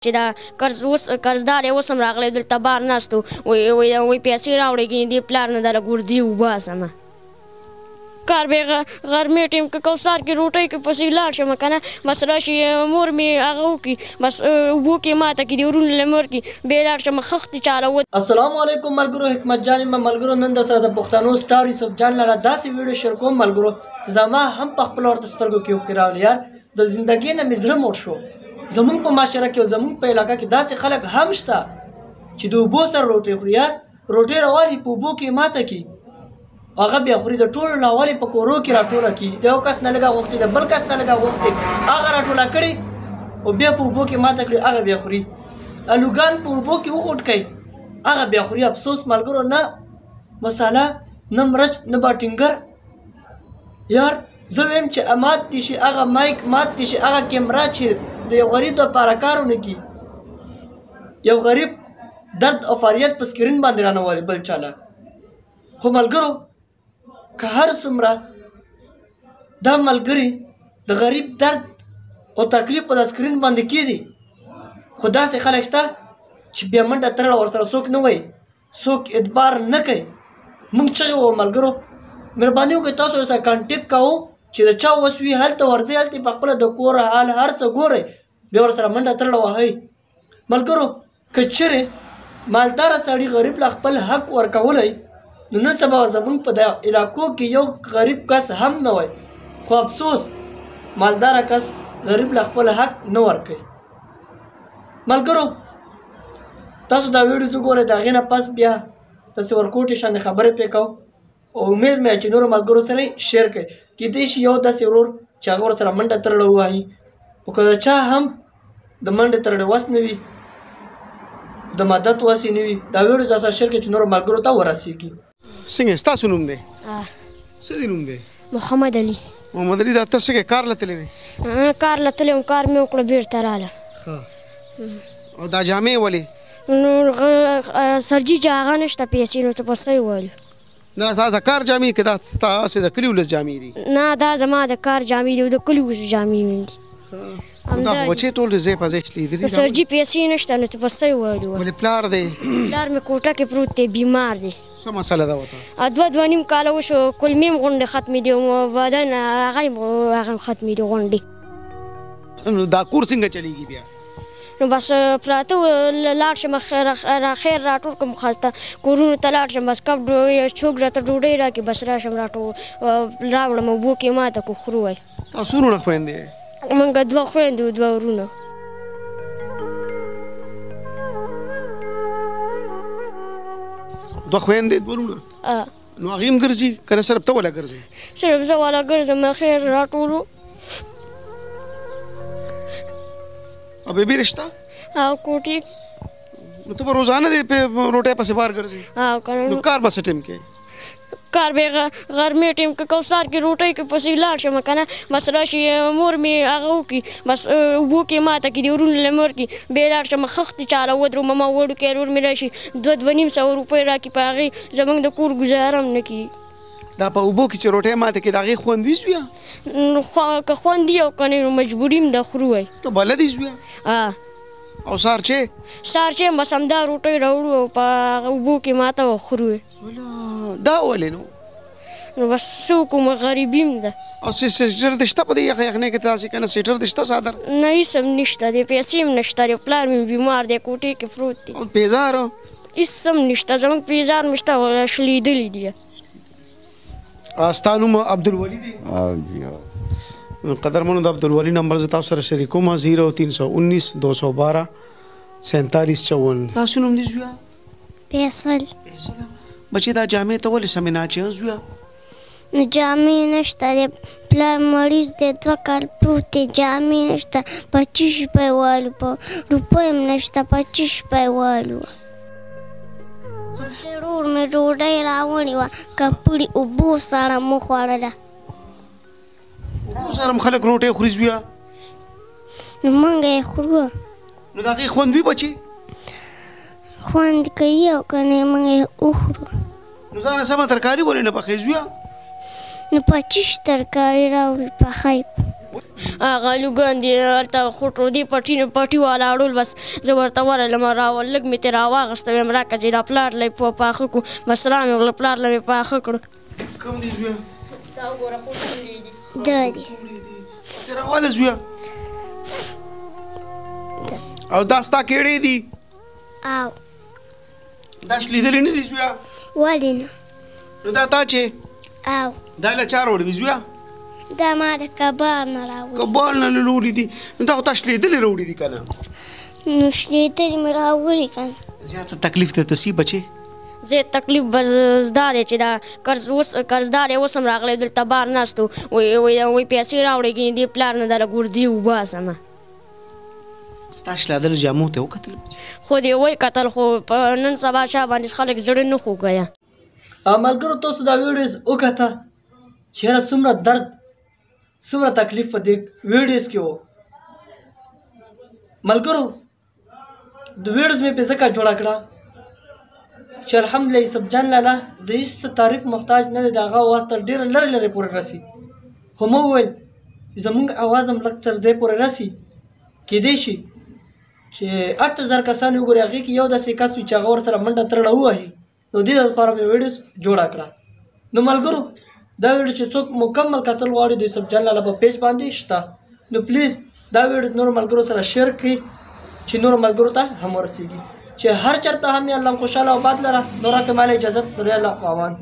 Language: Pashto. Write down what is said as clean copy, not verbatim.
چې دا قرضدار یې اوس هم راغلی دلته بار ناست و وایي پیسې راوړئ ګینې دې پلار نه دله ګردې وباسمه کار به غرمې ټیم که کوثر کې روټۍ کې پسې لاړ شم که نه بس راشي مور مې هغه وکړي بس اوبو کې ماته کړي د ورونو له مور کې بیا لاړ شم خښتې چاله السلام علیکم ملګرو حکمت جان یم ملګرو نن درسره د پښتنو سټار یوسف جان لره داسې ویډیو شیر کوم ملګرو زما هم په خپل ورته سترګو کې اوښکې راغلې یار د زندګۍ نه مې زړه موړ شو زمونږ په معاشره کې او زمونږ په علاقه کې داسې خلک هم شته چې د اوبو سره روټۍ خوري یار روټۍ راوالي په اوبو کې ماته کړي هغه بیا خوري د ټولو نه اول په کورو کې راټوله کړي د یو کس نه لږه غوښتې د بل کس نه لږه غوښتې هغه راټوله کړي او بیا په اوبو کې ماته کړي هغه بیا خوري الوګان په اوبو کې وخوټ کوي هغه بیا خوري افسوس ملګرو نه مساله نه مرچ نه باټینګر یار زه ویم چې مات دي شي هغه مایک مات دي شي هغه کیمرا چې د یو غریب دپاره کارونه کړي یو غریب درد او فریاد په سکرین باندې رانهوالي بل چاله خو ملګرو که هر څومره دا ملګري د غریب درد او تکلیف په د سکرین باندې کېدي خو داسې خلک شته چې بیا منډه ترړه ورسره څوک نه وایي څوک اعتبار نه کوي موږ چغې وو ملګرو مهرباني وکړئ تاسو سره کانټیکټ کوو چې د چا وس وي هلته ورځئ هلته په خپله د کور حال هر څه ګورئ بیا ورسره منډه ترړه وهئ ملګرو که چیرې مالداره سړي غریب له خپل حق ورکولی نو نن سبا زمونږ په د علاقو کې یو غریب کس هم نه وای خو افسوس مالداره کس غریب له خپل حق نه ورکوي ملګرو تاسو دا ویډیو زه ګورئ د هغې نه پس بیا داسې ورکوټې شانې خبرې پرې کوو او امید مې چې نورو ملګرو سره یې شیر کړئ کیدای شي یو داسې ورور چې هغه ورسره منډه ترړه ووهي او که د چا هم د منډې ترړې وس نه وي د مدد وس یې نه وي دا ویډیو ځان سره شیر کړئ چې نورو ملګرو ته ورسېږي څنګه ستاسو نوم دی څه دی نوم دی محمد علي محمد علي دا ته څنګه کار له تللی وې کار له تللی وم کار مې وکړه بېرته راله او دا جامې ولې نو سرجي چې هغه نشته پیسې نو څه په څه یې ویلو دا ستا د کار جامې که دا ستاسې د کلي ولس جامې دي نه دا زما د کار جامې دي او د کلي ولس جامې مې دي دا خو بچې ټول ځای په ځای لیدلي سرجي پیسې نشته نو څه په څه یې ویلو ولې پلار دی پلار مې کوټه کې پروت دی بیمار دی څه مسله ده ورته دوه نیم کاله وشو کلمې هم غونډې ختمې دي او بدن هغه هم ختمې دي غونډې نو دا کور څنګه چلیږي بیا نو بس پراته لاړ شم خیر راټول کوم خلته کورونو ته لاړ شم بس کب څوک راته ډوډۍ راکړي بس راشم راوړم اوبو کې ماته کو خورو وای تاسو وروڼه خویندې موږ دوه خویندې او دوه ورونه دوه خویندې دوه وروڼه نو هغې هم ګرځي که نه صرف ته والا ګرځې صرف زه والا ګرځم خیر راټولو او بیبي رشته او کوټې نو ته به روزانه دې روټۍ پسې بار ګرځې نو کار به څه ټیم کې کار به غرمې ټیم که کوثر کې روټۍ کې پسې لاړ شم که نه بس راشي مور مې هغه وکړي بس اوبو کې ماته کړي د ورونو له مور کې بیا لاړ شم خښتې چاله ودروم ما وړو کې ورور مې راشي 2-2.5 روپۍ راکړي په هغې زموږ د کور ګزاره هم نه کېږي دا په اوبو کې چې روټۍ ماته کړي د هغې خوند وي زویه که خوند وي او که نه نو مجبوري هم ده خورو وی ته بلد یې زویه او سهار چې بس همدا روټۍ راوړو او په اوبو کې ماته وخورو دا ولې نو بس څه وکړو غریبي هم ده او سویټر دې شته په دې یخنۍ کې داسې که نه سویټر دې شته څادر نه هېڅ هم نشته دی پیسې هم نشته دی پلار مې بیمار دی کوټې کې پروت دی او پیزار هېڅ هم نشته زموږ پیزار مې شته شلیدلي دي ستا نوم عبدالولي دی قدرمنو د عبدالولي نمبر زه تاسو سره شریکوم 0319 212 4754 تاسو نوم دی زویه فیصل بچې دا جامې ته ولې سمې نه اچوې زویه نو جامې نشته دی پلار مریض دی 2 کال پروت دی جامې نشته 25 روپۍ والو په روپۍ هم نشته 25 روپۍ والو ورور مې ډوډۍ راوړې وه کپړې اوبو سره مو خوړله اوبو سره هم خلک روټۍ خوري زویه نو موږ یې خورو نو د هغې خوند وي بچې خوند کوي او که نه موږ یې وخورو نو ځانه سمه ترکاري ولې نه پخوې زویه نو 25 ترکاري راوړې پخی هغه لوګان دي هلته خوټو دې پټي والا اړول بس زه ورته ورغلم لږ مې ترې راواغسته ویم راکړه چې دا پلار له یې پاخه کړو بس را مې وکړه پلار له مې پاخه کړو کوم دي زویه دا وګوره خوټونه دي دا دي ته راواله زویه او دا ستا کېړې دي او دا شلیدلې نه دي زویه ولې نه نو دا تا چې او دا له چا راوړې زویه دا ما د کباب نه راوړي کبال نه راوړي دي نو دا خو تا شلیدلې راوړي دي که نه نو شلیدلې مې راوړي که نه زیاته تکلیف درته سي بچې زه تکلیف بس دا دی چې دا قرضدار یې اوس هم راغلی دلته بار ناست و وایي پیسې راوړې ګینې دې پلار نه دله ګردي وباسمه ستا شلادل جامو ته وکتل خو دې وایي کتل خو په نن سبا شا باندې خلک زړه نه خوږیه ملګرو تاسو دا ویډیوز وکته چېرې څومره درد څومره تکلیف په دې ویډیوز کې و ملګرو د ویډیوز مې په ځکه جوړه کړه چې الحمدلله یوسف جان لالا د هېڅ تعریف محتاج نه دی د هغه اواز تر ډېره لرې لرې پورې رسي خو مو وویل زموږ اواز هم لږ تر ځای پورې رسي کیدای شي چې 8000 کسان وګوري هغې کې یو داسې کس وي چې هغه ورسره منډه ترړه ووهي نو دې لپاره مې ویډیوز جوړه کړه نو ملګرو دا ویډیو چې څوک مکمل کتل غواړي د یوسف جان لالا په پیج باندې شته نو پلیز دا ویډیو نور ملګرو سره شیر کړئ چې نور ملګرو ته هم ورسیږي چې هر چېرته هم یې الله خوشحاله او باد لره نو راکړه ماله اجازت نور الله په امان